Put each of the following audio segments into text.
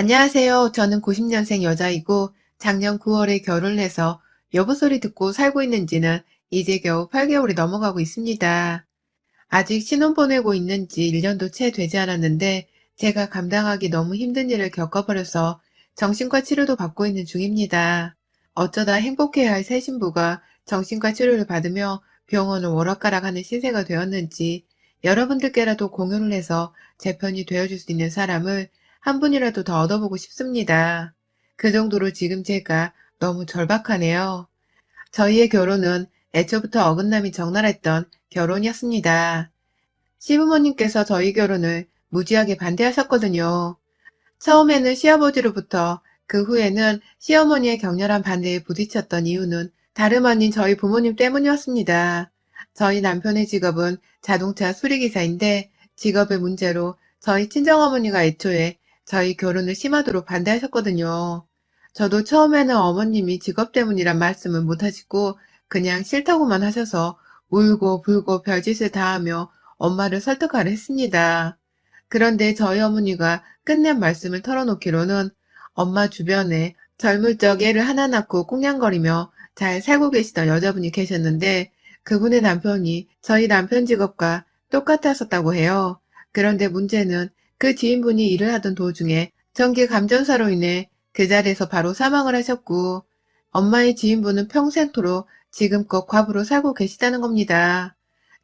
안녕하세요. 저는 90년생 여자이고 작년 9월에 결혼을 해서 여보 소리 듣고 살고 있는 지는 이제 겨우 8개월이 넘어가고 있습니다. 아직 신혼 보내고 있는 지 1년도 채 되지 않았는데 제가 감당하기 너무 힘든 일을 겪어버려서 정신과 치료도 받고 있는 중입니다. 어쩌다 행복해야 할 새 신부가 정신과 치료를 받으며 병원을 오락가락하는 신세가 되었는지 여러분들께라도 공유를 해서 제 편이 되어줄 수 있는 사람을 한 분이라도 더 얻어보고 싶습니다. 그 정도로 지금 제가 너무 절박하네요. 저희의 결혼은 애초부터 어긋남이 적나라했던 결혼이었습니다. 시부모님께서 저희 결혼을 무지하게 반대하셨거든요. 처음에는 시아버지로부터, 그 후에는 시어머니의 격렬한 반대에 부딪혔던 이유는 다름 아닌 저희 부모님 때문이었습니다. 저희 남편의 직업은 자동차 수리기사인데 직업의 문제로 저희 친정어머니가 애초에 저희 결혼을 심하도록 반대하셨거든요. 저도 처음에는 어머님이 직업 때문이란 말씀을 못하시고 그냥 싫다고만 하셔서 울고 불고 별짓을 다 하며 엄마를 설득하려 했습니다. 그런데 저희 어머니가 끝낸 말씀을 털어놓기로는 엄마 주변에 젊을 적 애를 하나 낳고 꽁냥거리며 잘 살고 계시던 여자분이 계셨는데 그분의 남편이 저희 남편 직업과 똑같았었다고 해요. 그런데 문제는 그 지인분이 일을 하던 도중에 전기 감전사로 인해 그 자리에서 바로 사망을 하셨고 엄마의 지인분은 평생토록 지금껏 과부로 살고 계시다는 겁니다.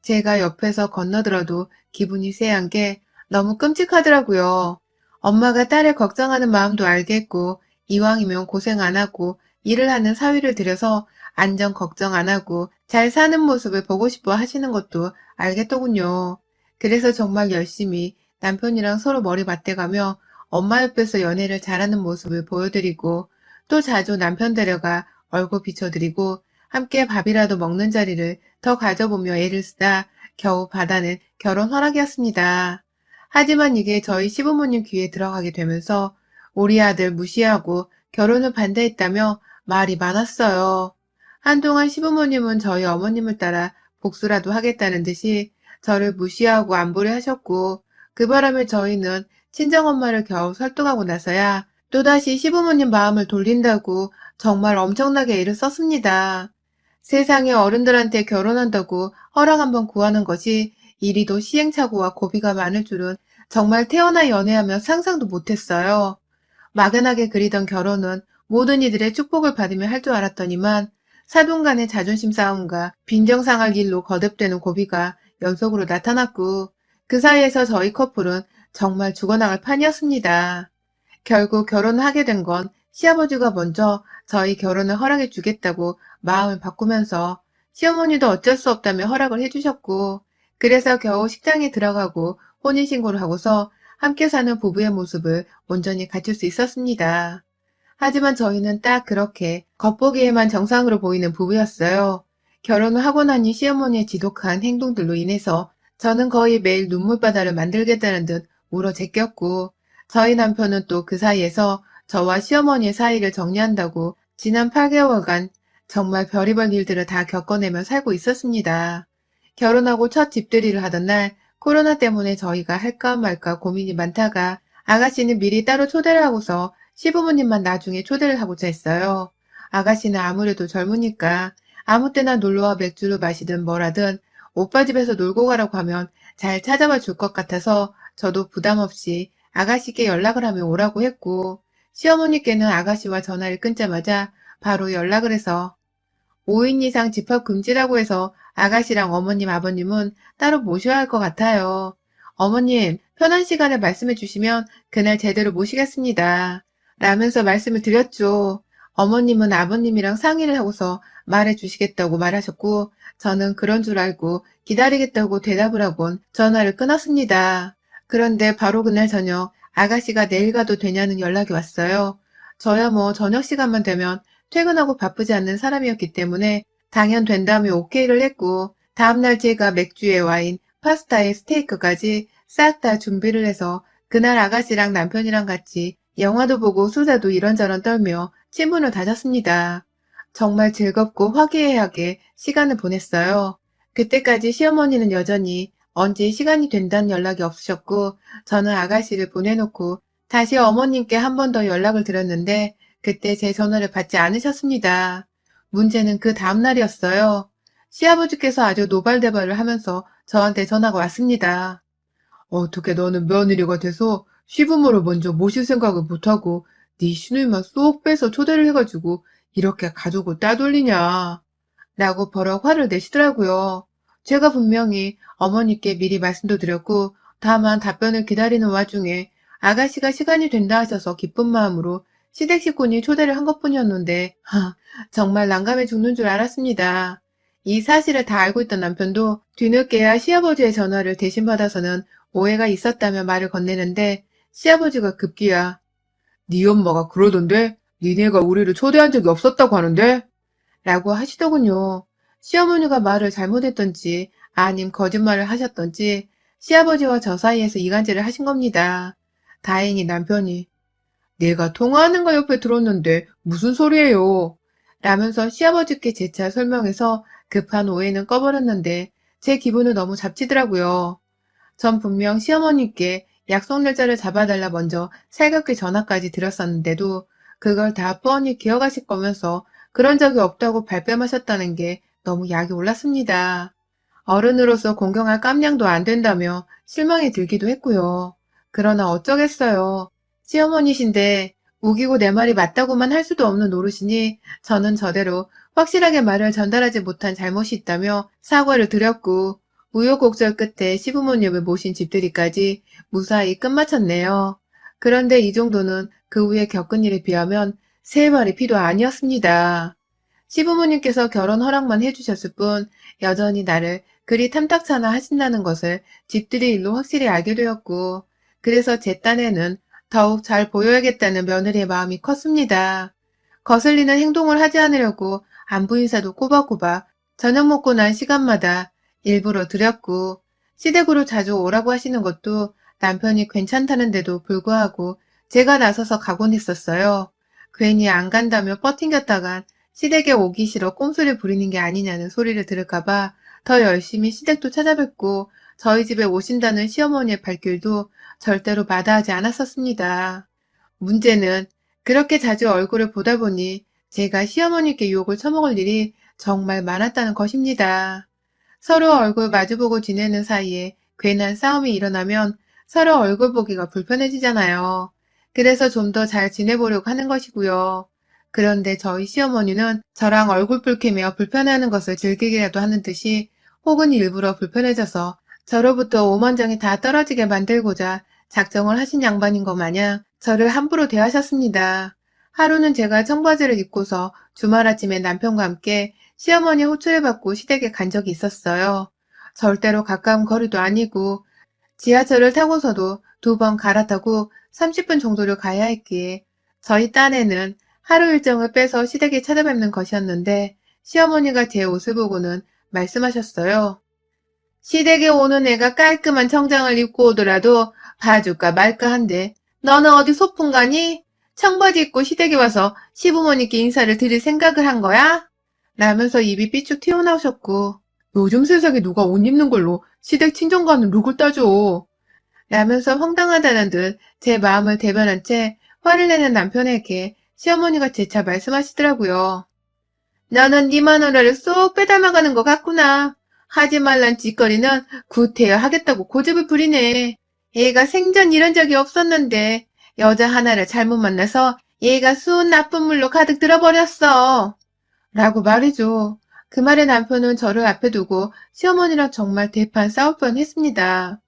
제가 옆에서 건너들어도 기분이 쎄한 게 너무 끔찍하더라고요. 엄마가 딸을 걱정하는 마음도 알겠고 이왕이면 고생 안 하고 일을 하는 사위를 들여서 안전 걱정 안 하고 잘 사는 모습을 보고 싶어 하시는 것도 알겠더군요. 그래서 정말 열심히 남편이랑 서로 머리 맞대가며 엄마 옆에서 연애를 잘하는 모습을 보여드리고 또 자주 남편 데려가 얼굴 비춰드리고 함께 밥이라도 먹는 자리를 더 가져보며 애를 쓰다 겨우 받아낸 결혼 허락이었습니다. 하지만 이게 저희 시부모님 귀에 들어가게 되면서 우리 아들 무시하고 결혼을 반대했다며 말이 많았어요. 한동안 시부모님은 저희 어머님을 따라 복수라도 하겠다는 듯이 저를 무시하고 안보를 하셨고 그 바람에 저희는 친정엄마를 겨우 설득하고 나서야 또다시 시부모님 마음을 돌린다고 정말 엄청나게 애를 썼습니다. 세상에 어른들한테 결혼한다고 허락 한번 구하는 것이 이리도 시행착오와 고비가 많을 줄은 정말 태어나 연애하며 상상도 못했어요. 막연하게 그리던 결혼은 모든 이들의 축복을 받으며 할 줄 알았더니만 사돈 간의 자존심 싸움과 빈정상할 길로 거듭되는 고비가 연속으로 나타났고 그 사이에서 저희 커플은 정말 죽어나갈 판이었습니다. 결국 결혼을 하게 된 건 시아버지가 먼저 저희 결혼을 허락해 주겠다고 마음을 바꾸면서 시어머니도 어쩔 수 없다며 허락을 해주셨고 그래서 겨우 식장에 들어가고 혼인신고를 하고서 함께 사는 부부의 모습을 온전히 갖출 수 있었습니다. 하지만 저희는 딱 그렇게 겉보기에만 정상으로 보이는 부부였어요. 결혼을 하고 나니 시어머니의 지독한 행동들로 인해서 저는 거의 매일 눈물바다를 만들겠다는 듯 울어 제꼈고 저희 남편은 또 그 사이에서 저와 시어머니의 사이를 정리한다고 지난 8개월간 정말 별의별 일들을 다 겪어내며 살고 있었습니다. 결혼하고 첫 집들이를 하던 날 코로나 때문에 저희가 할까 말까 고민이 많다가 아가씨는 미리 따로 초대를 하고서 시부모님만 나중에 초대를 하고자 했어요. 아가씨는 아무래도 젊으니까 아무 때나 놀러와 맥주를 마시든 뭐라든 오빠 집에서 놀고 가라고 하면 잘 찾아와 줄 것 같아서 저도 부담 없이 아가씨께 연락을 하며 오라고 했고 시어머니께는 아가씨와 전화를 끊자마자 바로 연락을 해서 5인 이상 집합 금지라고 해서 아가씨랑 어머님, 아버님은 따로 모셔야 할 것 같아요. 어머님, 편한 시간에 말씀해 주시면 그날 제대로 모시겠습니다. 라면서 말씀을 드렸죠. 어머님은 아버님이랑 상의를 하고서 말해 주시겠다고 말하셨고 저는 그런 줄 알고 기다리겠다고 대답을 하곤 전화를 끊었습니다. 그런데 바로 그날 저녁 아가씨가 내일 가도 되냐는 연락이 왔어요. 저야 뭐 저녁 시간만 되면 퇴근하고 바쁘지 않는 사람이었기 때문에 당연 된다며 오케이를 했고 다음날 제가 맥주에 와인, 파스타에 스테이크까지 싹 다 준비를 해서 그날 아가씨랑 남편이랑 같이 영화도 보고 수다도 이런저런 떨며 친분을 다졌습니다. 정말 즐겁고 화기애애하게 시간을 보냈어요. 그때까지 시어머니는 여전히 언제 시간이 된다는 연락이 없으셨고 저는 아가씨를 보내놓고 다시 어머님께 한 번 더 연락을 드렸는데 그때 제 전화를 받지 않으셨습니다. 문제는 그 다음날이었어요. 시아버지께서 아주 노발대발을 하면서 저한테 전화가 왔습니다. 어떻게 너는 며느리가 돼서 시부모를 먼저 모실 생각을 못하고 네 시누이만 쏙 빼서 초대를 해가지고 이렇게 가족을 따돌리냐 라고 버럭 화를 내시더라고요. 제가 분명히 어머니께 미리 말씀도 드렸고 다만 답변을 기다리는 와중에 아가씨가 시간이 된다 하셔서 기쁜 마음으로 시댁 식구니 초대를 한 것뿐이었는데 정말 난감해 죽는 줄 알았습니다. 이 사실을 다 알고 있던 남편도 뒤늦게야 시아버지의 전화를 대신 받아서는 오해가 있었다며 말을 건네는데 시아버지가 급기야 네 엄마가 그러던데 니네가 우리를 초대한 적이 없었다고 하는데? 라고 하시더군요. 시어머니가 말을 잘못했던지 아님 거짓말을 하셨던지 시아버지와 저 사이에서 이간질을 하신 겁니다. 다행히 남편이 내가 통화하는 거 옆에 들었는데 무슨 소리예요? 라면서 시아버지께 재차 설명해서 급한 오해는 꺼버렸는데 제 기분을 너무 잡치더라고요. 전 분명 시어머니께 약속 날짜를 잡아달라 먼저 살갑게 전화까지 드렸었는데도 그걸 다 뻔히 기억하실 거면서 그런 적이 없다고 발뺌하셨다는 게 너무 약이 올랐습니다. 어른으로서 공경할 깜냥도 안 된다며 실망이 들기도 했고요. 그러나 어쩌겠어요. 시어머니신데 우기고 내 말이 맞다고만 할 수도 없는 노릇이니 저는 저대로 확실하게 말을 전달하지 못한 잘못이 있다며 사과를 드렸고 우여곡절 끝에 시부모님을 모신 집들이까지 무사히 끝마쳤네요. 그런데 이 정도는 그 후에 겪은 일에 비하면 세 발의 피도 아니었습니다. 시부모님께서 결혼 허락만 해주셨을 뿐 여전히 나를 그리 탐탁찮아 하신다는 것을 집들이 일로 확실히 알게 되었고 그래서 제 딴에는 더욱 잘 보여야겠다는 며느리의 마음이 컸습니다. 거슬리는 행동을 하지 않으려고 안부 인사도 꼬박꼬박 저녁 먹고 난 시간마다 일부러 드렸고 시댁으로 자주 오라고 하시는 것도 남편이 괜찮다는데도 불구하고 제가 나서서 가곤 했었어요. 괜히 안 간다며 뻗팅겼다간 시댁에 오기 싫어 꼼수를 부리는 게 아니냐는 소리를 들을까봐 더 열심히 시댁도 찾아뵙고 저희 집에 오신다는 시어머니의 발길도 절대로 마다하지 않았었습니다. 문제는 그렇게 자주 얼굴을 보다 보니 제가 시어머니께 유혹을 처먹을 일이 정말 많았다는 것입니다. 서로 얼굴 마주보고 지내는 사이에 괜한 싸움이 일어나면 서로 얼굴 보기가 불편해지잖아요. 그래서 좀 더 잘 지내보려고 하는 것이고요. 그런데 저희 시어머니는 저랑 얼굴 붉히며 불편해하는 것을 즐기기라도 하는 듯이 혹은 일부러 불편해져서 저로부터 오만정이 다 떨어지게 만들고자 작정을 하신 양반인 것 마냥 저를 함부로 대하셨습니다. 하루는 제가 청바지를 입고서 주말 아침에 남편과 함께 시어머니 호출을 받고 시댁에 간 적이 있었어요. 절대로 가까운 거리도 아니고 지하철을 타고서도 2번 갈아타고 30분 정도를 가야 했기에 저희 딴에는 하루 일정을 빼서 시댁에 찾아뵙는 것이었는데 시어머니가 제 옷을 보고는 말씀하셨어요. 시댁에 오는 애가 깔끔한 청장을 입고 오더라도 봐줄까 말까 한데 너는 어디 소풍 가니? 청바지 입고 시댁에 와서 시부모님께 인사를 드릴 생각을 한 거야? 라면서 입이 삐쭉 튀어나오셨고 요즘 세상에 누가 옷 입는 걸로 시댁 친정가는 룩을 따져. 라면서 황당하다는 듯 제 마음을 대변한 채 화를 내는 남편에게 시어머니가 재차 말씀하시더라고요. 너는 네 마누라를 쏙 빼닮아가는 것 같구나. 하지 말란 짓거리는 구태여 하겠다고 고집을 부리네. 얘가 생전 이런 적이 없었는데 여자 하나를 잘못 만나서 얘가 순 나쁜 물로 가득 들어버렸어. 라고 말이죠. 그 말에 남편은 저를 앞에 두고 시어머니랑 정말 대판 싸울 뻔했습니다.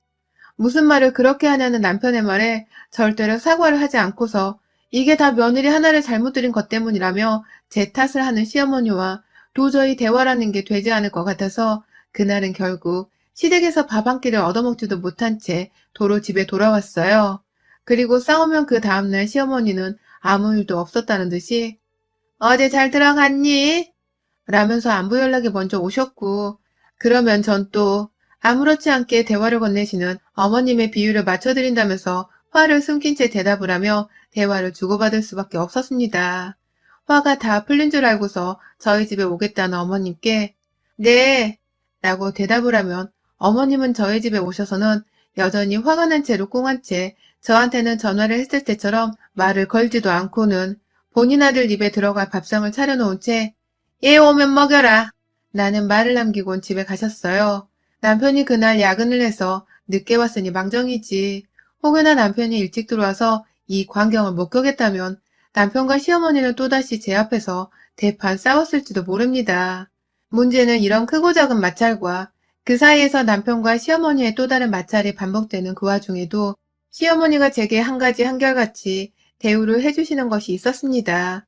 무슨 말을 그렇게 하냐는 남편의 말에 절대로 사과를 하지 않고서 이게 다 며느리 하나를 잘못 들인 것 때문이라며 제 탓을 하는 시어머니와 도저히 대화라는 게 되지 않을 것 같아서 그날은 결국 시댁에서 밥 한 끼를 얻어먹지도 못한 채 도로 집에 돌아왔어요. 그리고 싸우면 그 다음날 시어머니는 아무 일도 없었다는 듯이 어제 잘 들어갔니? 라면서 안부 연락이 먼저 오셨고 그러면 전 또 아무렇지 않게 대화를 건네시는 어머님의 비유를 맞춰드린다면서 화를 숨긴 채 대답을 하며 대화를 주고받을 수밖에 없었습니다. 화가 다 풀린 줄 알고서 저희 집에 오겠다는 어머님께 네 라고 대답을 하면 어머님은 저희 집에 오셔서는 여전히 화가 난 채로 꽁한 채 저한테는 전화를 했을 때처럼 말을 걸지도 않고는 본인 아들 입에 들어갈 밥상을 차려놓은 채 얘 오면 먹여라. 라는 말을 남기곤 집에 가셨어요. 남편이 그날 야근을 해서 늦게 왔으니 망정이지. 혹여나 남편이 일찍 들어와서 이 광경을 목격했다면 남편과 시어머니는 또다시 제 앞에서 대판 싸웠을지도 모릅니다. 문제는 이런 크고 작은 마찰과 그 사이에서 남편과 시어머니의 또 다른 마찰이 반복되는 그 와중에도 시어머니가 제게 한 가지 한결같이 대우를 해주시는 것이 있었습니다.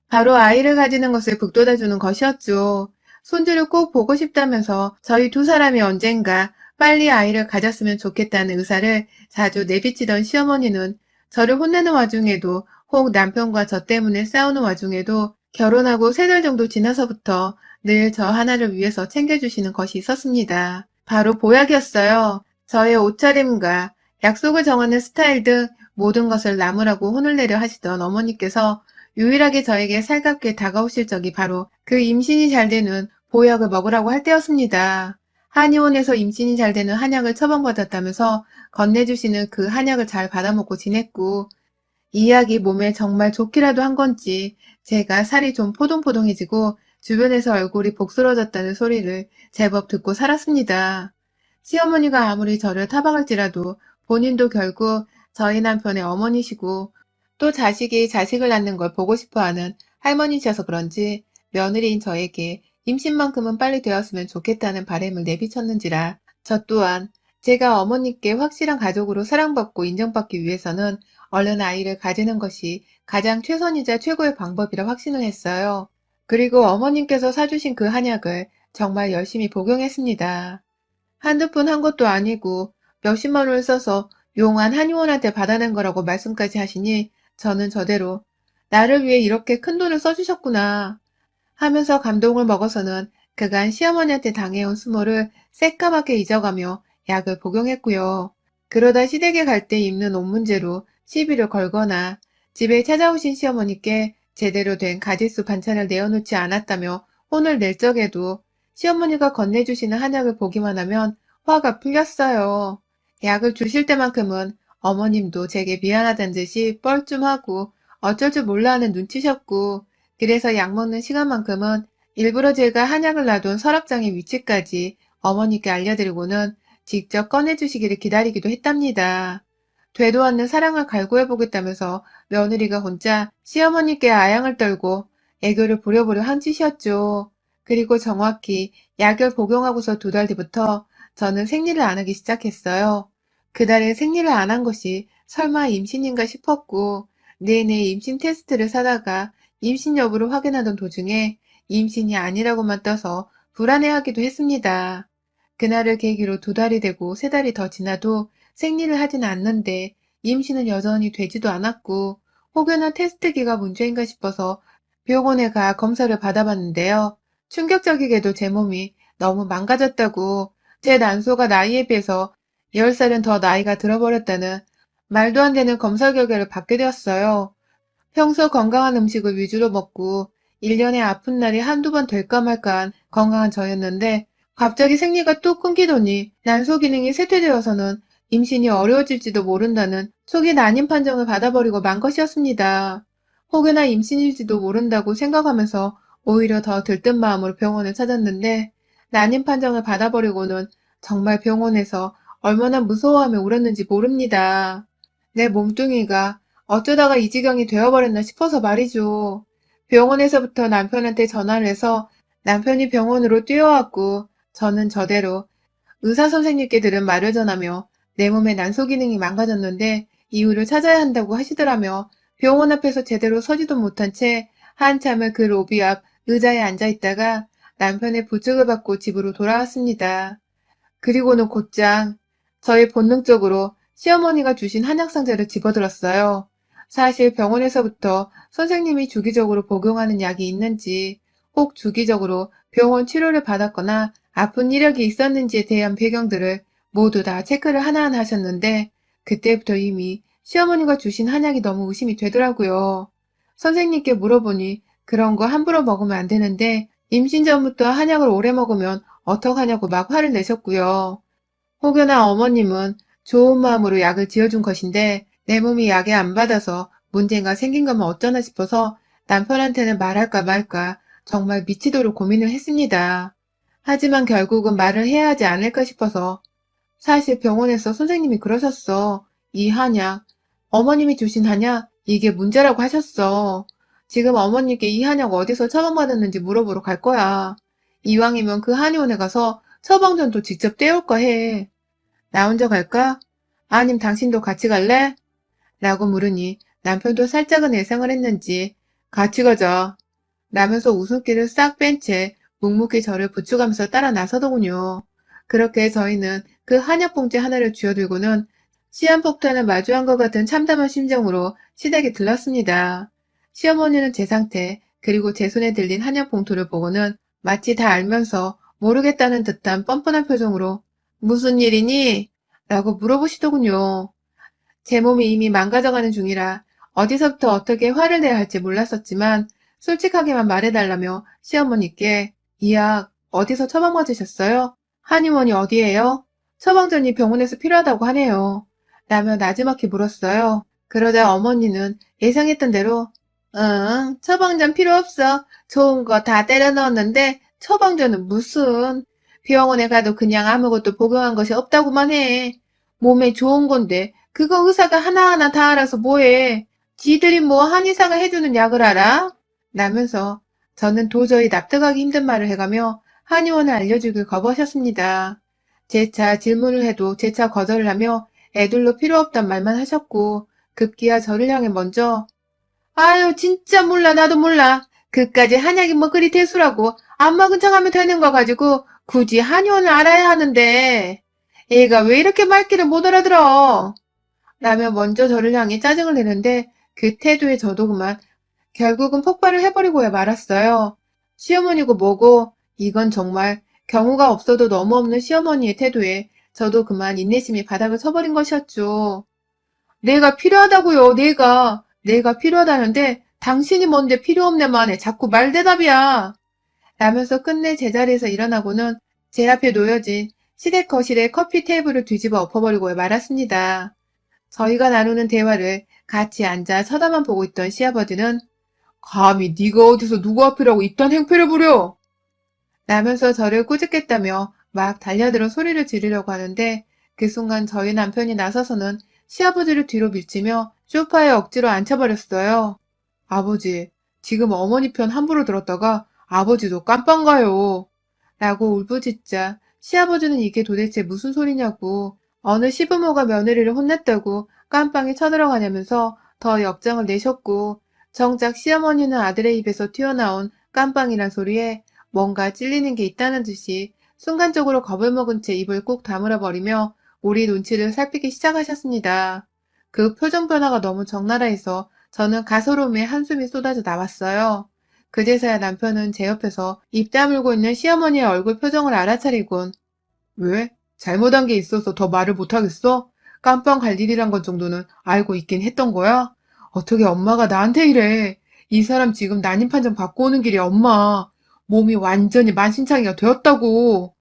바로 아이를 가지는 것을 북돋아주는 것이었죠. 손주를 꼭 보고 싶다면서 저희 두 사람이 언젠가 빨리 아이를 가졌으면 좋겠다는 의사를 자주 내비치던 시어머니는 저를 혼내는 와중에도 혹 남편과 저 때문에 싸우는 와중에도 결혼하고 3달 정도 지나서부터 늘 저 하나를 위해서 챙겨주시는 것이 있었습니다. 바로 보약이었어요. 저의 옷차림과 약속을 정하는 스타일 등 모든 것을 나무라고 혼을 내려 하시던 어머니께서 유일하게 저에게 살갑게 다가오실 적이 바로 그 임신이 잘 되는 보약을 먹으라고 할 때였습니다. 한의원에서 임신이 잘 되는 한약을 처방받았다면서 건네주시는 그 한약을 잘 받아먹고 지냈고 이 약이 몸에 정말 좋기라도 한 건지 제가 살이 좀 포동포동해지고 주변에서 얼굴이 복스러졌다는 소리를 제법 듣고 살았습니다. 시어머니가 아무리 저를 타박할지라도 본인도 결국 저희 남편의 어머니시고 또 자식이 자식을 낳는 걸 보고 싶어하는 할머니셔서 그런지 며느리인 저에게 임신만큼은 빨리 되었으면 좋겠다는 바람을 내비쳤는지라 저 또한 제가 어머니께 확실한 가족으로 사랑받고 인정받기 위해서는 얼른 아이를 가지는 것이 가장 최선이자 최고의 방법이라 확신을 했어요. 그리고 어머님께서 사주신 그 한약을 정말 열심히 복용했습니다. 한두 푼 한 것도 아니고 몇십만 원을 써서 용한 한의원한테 받아낸 거라고 말씀까지 하시니 저는 저대로 나를 위해 이렇게 큰 돈을 써주셨구나 하면서 감동을 먹어서는 그간 시어머니한테 당해온 수모를 새까맣게 잊어가며 약을 복용했고요. 그러다 시댁에 갈 때 입는 옷 문제로 시비를 걸거나 집에 찾아오신 시어머니께 제대로 된 가짓수 반찬을 내어놓지 않았다며 혼을 낼 적에도 시어머니가 건네주시는 한약을 보기만 하면 화가 풀렸어요. 약을 주실 때만큼은 어머님도 제게 미안하다는 듯이 뻘쭘하고 어쩔 줄 몰라 하는 눈치셨고 그래서 약 먹는 시간만큼은 일부러 제가 한약을 놔둔 서랍장의 위치까지 어머니께 알려드리고는 직접 꺼내주시기를 기다리기도 했답니다. 되도 않는 사랑을 갈구해보겠다면서 며느리가 혼자 시어머니께 아양을 떨고 애교를 부려보려 한 짓이었죠. 그리고 정확히 약을 복용하고서 2달 뒤부터 저는 생리를 안 하기 시작했어요. 그달에 생리를 안 한 것이 설마 임신인가 싶었고 내내 임신 테스트를 사다가 임신 여부를 확인하던 도중에 임신이 아니라고만 떠서 불안해하기도 했습니다. 그날을 계기로 2달이 되고 3달이 더 지나도 생리를 하진 않는데 임신은 여전히 되지도 않았고 혹여나 테스트기가 문제인가 싶어서 병원에 가 검사를 받아봤는데요. 충격적이게도 제 몸이 너무 망가졌다고 제 난소가 나이에 비해서 10살은 더 나이가 들어버렸다는 말도 안 되는 검사 결과를 받게 되었어요. 평소 건강한 음식을 위주로 먹고 1년에 아픈 날이 한두 번 될까 말까한 건강한 저였는데 갑자기 생리가 뚝 끊기더니 난소 기능이 쇠퇴되어서는 임신이 어려워질지도 모른다는 속이 난임 판정을 받아버리고 만 것이었습니다. 혹여나 임신일지도 모른다고 생각하면서 오히려 더 들뜬 마음으로 병원을 찾았는데 난임 판정을 받아버리고는 정말 병원에서 얼마나 무서워하며 울었는지 모릅니다. 내 몸뚱이가 어쩌다가 이 지경이 되어버렸나 싶어서 말이죠. 병원에서부터 남편한테 전화를 해서 남편이 병원으로 뛰어왔고 저는 저대로 의사 선생님께 들은 말을 전하며 내 몸의 난소 기능이 망가졌는데 이유를 찾아야 한다고 하시더라며 병원 앞에서 제대로 서지도 못한 채 한참을 그 로비 앞 의자에 앉아 있다가 남편의 부축을 받고 집으로 돌아왔습니다. 그리고는 곧장 저의 본능적으로 시어머니가 주신 한약 상자를 집어들었어요. 사실 병원에서부터 선생님이 주기적으로 복용하는 약이 있는지 혹 주기적으로 병원 치료를 받았거나 아픈 이력이 있었는지에 대한 배경들을 모두 다 체크를 하나하나 하셨는데 그때부터 이미 시어머니가 주신 한약이 너무 의심이 되더라고요. 선생님께 물어보니 그런 거 함부로 먹으면 안 되는데 임신 전부터 한약을 오래 먹으면 어떡하냐고 막 화를 내셨고요. 혹여나 어머님은 좋은 마음으로 약을 지어준 것인데 내 몸이 약에 안 받아서 문제가 생긴 거면 어쩌나 싶어서 남편한테는 말할까 말까 정말 미치도록 고민을 했습니다. 하지만 결국은 말을 해야 하지 않을까 싶어서 사실 병원에서 선생님이 그러셨어. 이 한약, 어머님이 주신 한약, 이게 문제라고 하셨어. 지금 어머님께 이 한약 어디서 처방받았는지 물어보러 갈 거야. 이왕이면 그 한의원에 가서 처방전도 직접 떼올까 해. 나 혼자 갈까? 아님 당신도 같이 갈래? 라고 물으니 남편도 살짝은 예상을 했는지 같이 가자. 라면서 웃음기를 싹 뺀 채 묵묵히 저를 부축하면서 따라 나서더군요. 그렇게 저희는 그 한약 봉지 하나를 쥐어들고는 시한폭탄을 마주한 것 같은 참담한 심정으로 시댁에 들렀습니다. 시어머니는 제 상태, 그리고 제 손에 들린 한약 봉투를 보고는 마치 다 알면서 모르겠다는 듯한 뻔뻔한 표정으로 무슨 일이니? 라고 물어보시더군요. 제 몸이 이미 망가져가는 중이라 어디서부터 어떻게 화를 내야 할지 몰랐었지만 솔직하게만 말해달라며 시어머니께 이 약 어디서 처방받으셨어요? 한의원이 어디예요? 처방전이 병원에서 필요하다고 하네요. 라며 나지막히 물었어요. 그러자 어머니는 예상했던 대로 응, 처방전 필요 없어. 좋은 거 다 때려 넣었는데 처방전은 무슨. 병원에 가도 그냥 아무것도 복용한 것이 없다고만 해. 몸에 좋은 건데 그거 의사가 하나하나 다 알아서 뭐해. 지들이 뭐 한의사가 해주는 약을 알아? 라면서 저는 도저히 납득하기 힘든 말을 해가며 한의원을 알려주길 거부하셨습니다. 재차 질문을 해도 재차 거절을 하며 애들로 필요 없단 말만 하셨고 급기야 저를 향해 먼저 아유 진짜 몰라 나도 몰라. 그까지 한약이 뭐 그리 대수라고 안 먹은 척하면 되는 거 가지고 굳이 한의원을 알아야 하는데 얘가 왜 이렇게 말귀를 못 알아들어? 라며 먼저 저를 향해 짜증을 내는데 그 태도에 저도 그만 결국은 폭발을 해버리고야 말았어요. 시어머니고 뭐고 이건 정말 경우가 없어도 너무 없는 시어머니의 태도에 저도 그만 인내심이 바닥을 쳐버린 것이었죠. 내가 필요하다고요. 내가 필요하다는데 당신이 뭔데 필요 없네 만에 자꾸 말대답이야. 라면서 끝내 제자리에서 일어나고는 제 앞에 놓여진 시댁 거실의 커피 테이블을 뒤집어 엎어버리고 말았습니다. 저희가 나누는 대화를 같이 앉아 쳐다만 보고 있던 시아버지는 감히 네가 어디서 누구 앞이라고 이딴 행패를 부려? 라면서 저를 꾸짖겠다며 막 달려들어 소리를 지르려고 하는데 그 순간 저희 남편이 나서서는 시아버지를 뒤로 밀치며 소파에 억지로 앉혀버렸어요. 아버지, 지금 어머니 편 함부로 들었다가 아버지도 깜빵 가요. 라고 울부짖자 시아버지는 이게 도대체 무슨 소리냐고 어느 시부모가 며느리를 혼냈다고 깜빵에 쳐들어가냐면서 더 역정을 내셨고 정작 시어머니는 아들의 입에서 튀어나온 깜빵이란 소리에 뭔가 찔리는 게 있다는 듯이 순간적으로 겁을 먹은 채 입을 꾹 다물어 버리며 우리 눈치를 살피기 시작하셨습니다. 그 표정 변화가 너무 적나라해서 저는 가소로움에 한숨이 쏟아져 나왔어요. 그제서야 남편은 제 옆에서 입 다물고 있는 시어머니의 얼굴 표정을 알아차리곤 왜? 잘못한 게 있어서 더 말을 못하겠어? 깜빵 갈 일이란 것 정도는 알고 있긴 했던 거야? 어떻게 엄마가 나한테 이래? 이 사람 지금 난임 판정 받고 오는 길이야, 엄마. 몸이 완전히 만신창이가 되었다고.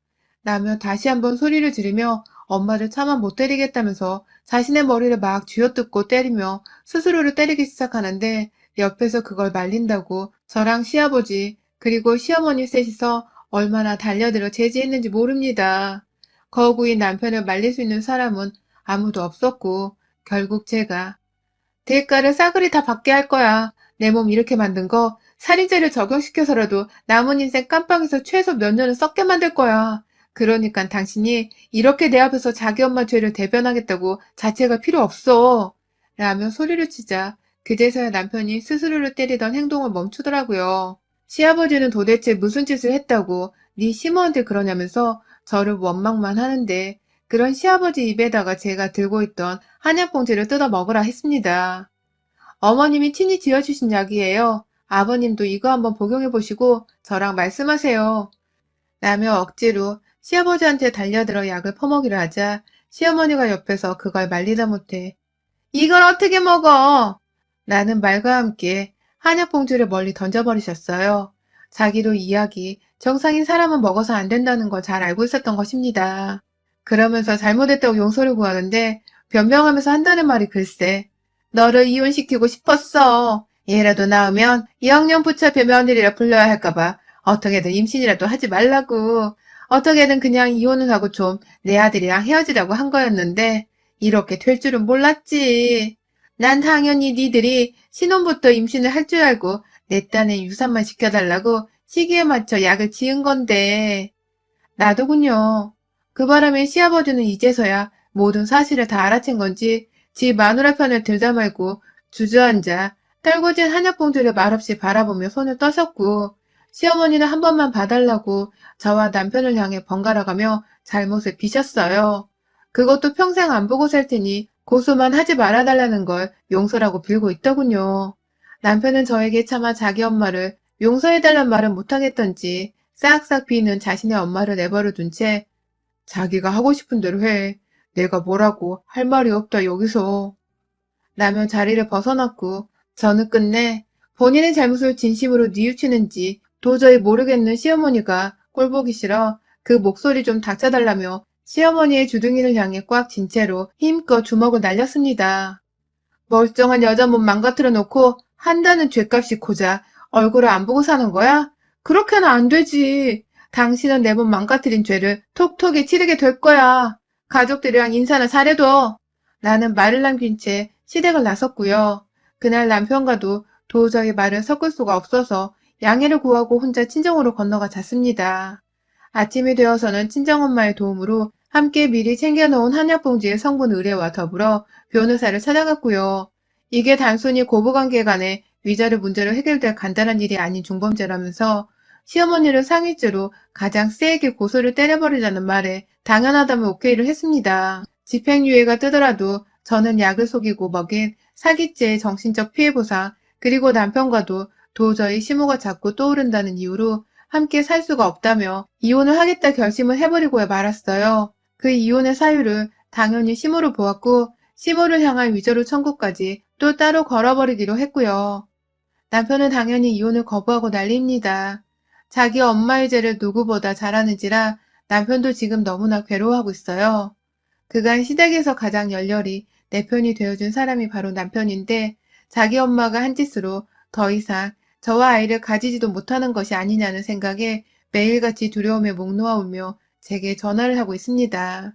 라며 다시 한번 소리를 지르며 엄마를 차마 못 때리겠다면서 자신의 머리를 막 쥐어뜯고 때리며 스스로를 때리기 시작하는데 옆에서 그걸 말린다고 저랑 시아버지 그리고 시어머니 셋이서 얼마나 달려들어 제지했는지 모릅니다. 거구인 남편을 말릴 수 있는 사람은 아무도 없었고 결국 제가 대가를 싸그리 다 받게 할 거야. 내 몸 이렇게 만든 거 살인죄를 적용시켜서라도 남은 인생 깜빵에서 최소 몇 년은 썩게 만들 거야. 그러니까 당신이 이렇게 내 앞에서 자기 엄마 죄를 대변하겠다고 자체가 필요 없어. 라며 소리를 치자 그제서야 남편이 스스로를 때리던 행동을 멈추더라고요. 시아버지는 도대체 무슨 짓을 했다고 네 시모한테 그러냐면서 저를 원망만 하는데 그런 시아버지 입에다가 제가 들고 있던 한약봉지를 뜯어 먹으라 했습니다. 어머님이 친히 지어주신 약이에요. 아버님도 이거 한번 복용해보시고 저랑 말씀하세요. 라며 억지로 시아버지한테 달려들어 약을 퍼먹이려 하자 시어머니가 옆에서 그걸 말리다 못해 이걸 어떻게 먹어? 라는 말과 함께 한약봉지를 멀리 던져버리셨어요. 자기도 이 약이 정상인 사람은 먹어서 안 된다는 걸 잘 알고 있었던 것입니다. 그러면서 잘못했다고 용서를 구하는데 변명하면서 한다는 말이 글쎄 너를 이혼시키고 싶었어. 얘라도 낳으면 2학년 부차표 며느리라 불러야 할까봐 어떻게든 임신이라도 하지 말라고. 어떻게든 그냥 이혼을 하고 좀 내 아들이랑 헤어지라고 한 거였는데 이렇게 될 줄은 몰랐지. 난 당연히 니들이 신혼부터 임신을 할 줄 알고 내 딴에 유산만 시켜달라고 시기에 맞춰 약을 지은 건데. 나도군요. 그 바람에 시아버지는 이제서야 모든 사실을 다 알아챈 건지 지 마누라 편을 들다 말고 주저앉아 떨궈진 한약 봉투를 말없이 바라보며 손을 떠셨고 시어머니는 한 번만 봐달라고 저와 남편을 향해 번갈아가며 잘못을 비셨어요. 그것도 평생 안 보고 살 테니 고소만 하지 말아달라는 걸 용서라고 빌고 있더군요. 남편은 저에게 차마 자기 엄마를 용서해달란 말은 못하겠던지 싹싹 비는 자신의 엄마를 내버려 둔 채 자기가 하고 싶은 대로 해. 내가 뭐라고 할 말이 없다 여기서. 라며 자리를 벗어났고 저는 끝내 본인의 잘못을 진심으로 뉘우치는지 도저히 모르겠는 시어머니가 꼴보기 싫어 그 목소리 좀 닥쳐달라며 시어머니의 주둥이를 향해 꽉 쥔 채로 힘껏 주먹을 날렸습니다. 멀쩡한 여자 몸 망가뜨려 놓고 한다는 죗값이 고자 얼굴을 안 보고 사는 거야? 그렇게는 안 되지. 당신은 내 몸 망가뜨린 죄를 톡톡히 치르게 될 거야. 가족들이랑 인사나 잘해둬. 나는 말을 남긴 채 시댁을 나섰고요. 그날 남편과도 도저히 말을 섞을 수가 없어서 양해를 구하고 혼자 친정으로 건너가 잤습니다. 아침이 되어서는 친정엄마의 도움으로 함께 미리 챙겨놓은 한약봉지의 성분 의뢰와 더불어 변호사를 찾아갔고요. 이게 단순히 고부관계 간의 위자료 문제로 해결될 간단한 일이 아닌 중범죄라면서 시어머니를 상해죄로 가장 세게 고소를 때려버리자는 말에 당연하다면 오케이를 했습니다. 집행유예가 뜨더라도 저는 약을 속이고 먹인 사기죄의 정신적 피해 보상 그리고 남편과도 도저히 시모가 자꾸 떠오른다는 이유로 함께 살 수가 없다며 이혼을 하겠다 결심을 해버리고 말았어요. 그 이혼의 사유를 당연히 시모로 보았고 시모를 향한 위자료 청구까지 또 따로 걸어버리기로 했고요. 남편은 당연히 이혼을 거부하고 난리입니다. 자기 엄마의 죄를 누구보다 잘 아는지라 남편도 지금 너무나 괴로워하고 있어요. 그간 시댁에서 가장 열렬히 내 편이 되어준 사람이 바로 남편인데 자기 엄마가 한 짓으로 더 이상 저와 아이를 가지지도 못하는 것이 아니냐는 생각에 매일같이 두려움에 목 놓아오며 제게 전화를 하고 있습니다.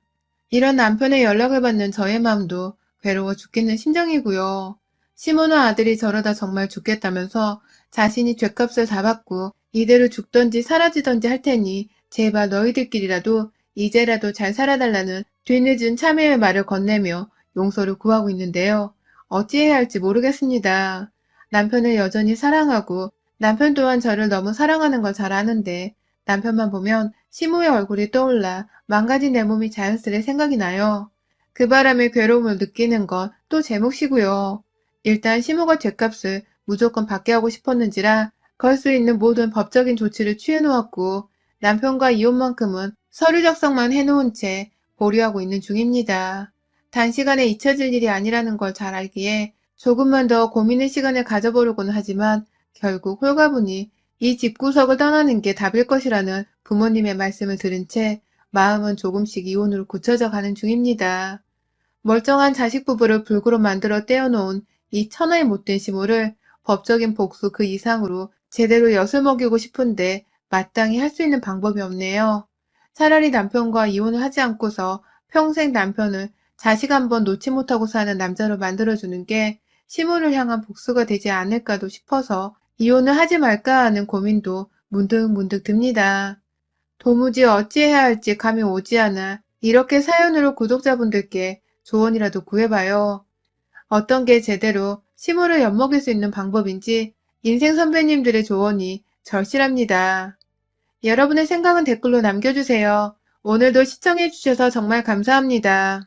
이런 남편의 연락을 받는 저의 마음도 괴로워 죽겠는 심정이고요. 시모나 아들이 저러다 정말 죽겠다면서 자신이 죗값을 다 받고 이대로 죽던지 사라지던지 할 테니 제발 너희들끼리라도 이제라도 잘 살아달라는 뒤늦은 참회의 말을 건네며 용서를 구하고 있는데요. 어찌해야 할지 모르겠습니다. 남편을 여전히 사랑하고 남편 또한 저를 너무 사랑하는 걸 잘 아는데 남편만 보면 시모의 얼굴이 떠올라 망가진 내 몸이 자연스레 생각이 나요. 그 바람에 괴로움을 느끼는 건 또 제 몫이고요. 일단 시모가 죗값을 무조건 받게 하고 싶었는지라 걸 수 있는 모든 법적인 조치를 취해놓았고 남편과 이혼만큼은 서류 작성만 해놓은 채 보류하고 있는 중입니다. 단시간에 잊혀질 일이 아니라는 걸 잘 알기에 조금만 더 고민의 시간을 가져보려고는 하지만 결국 홀가분이 이 집구석을 떠나는 게 답일 것이라는 부모님의 말씀을 들은 채 마음은 조금씩 이혼으로 굳혀져 가는 중입니다. 멀쩡한 자식 부부를 불구로 만들어 떼어놓은 이 천하의 못된 시모를 법적인 복수 그 이상으로 제대로 엿을 먹이고 싶은데 마땅히 할 수 있는 방법이 없네요. 차라리 남편과 이혼을 하지 않고서 평생 남편을 자식 한 번 놓지 못하고 사는 남자로 만들어주는 게 시모를 향한 복수가 되지 않을까도 싶어서 이혼을 하지 말까 하는 고민도 문득문득 듭니다. 도무지 어찌해야 할지 감이 오지 않아 이렇게 사연으로 구독자분들께 조언이라도 구해봐요. 어떤 게 제대로 시모를 엿먹일 수 있는 방법인지 인생 선배님들의 조언이 절실합니다. 여러분의 생각은 댓글로 남겨주세요. 오늘도 시청해주셔서 정말 감사합니다.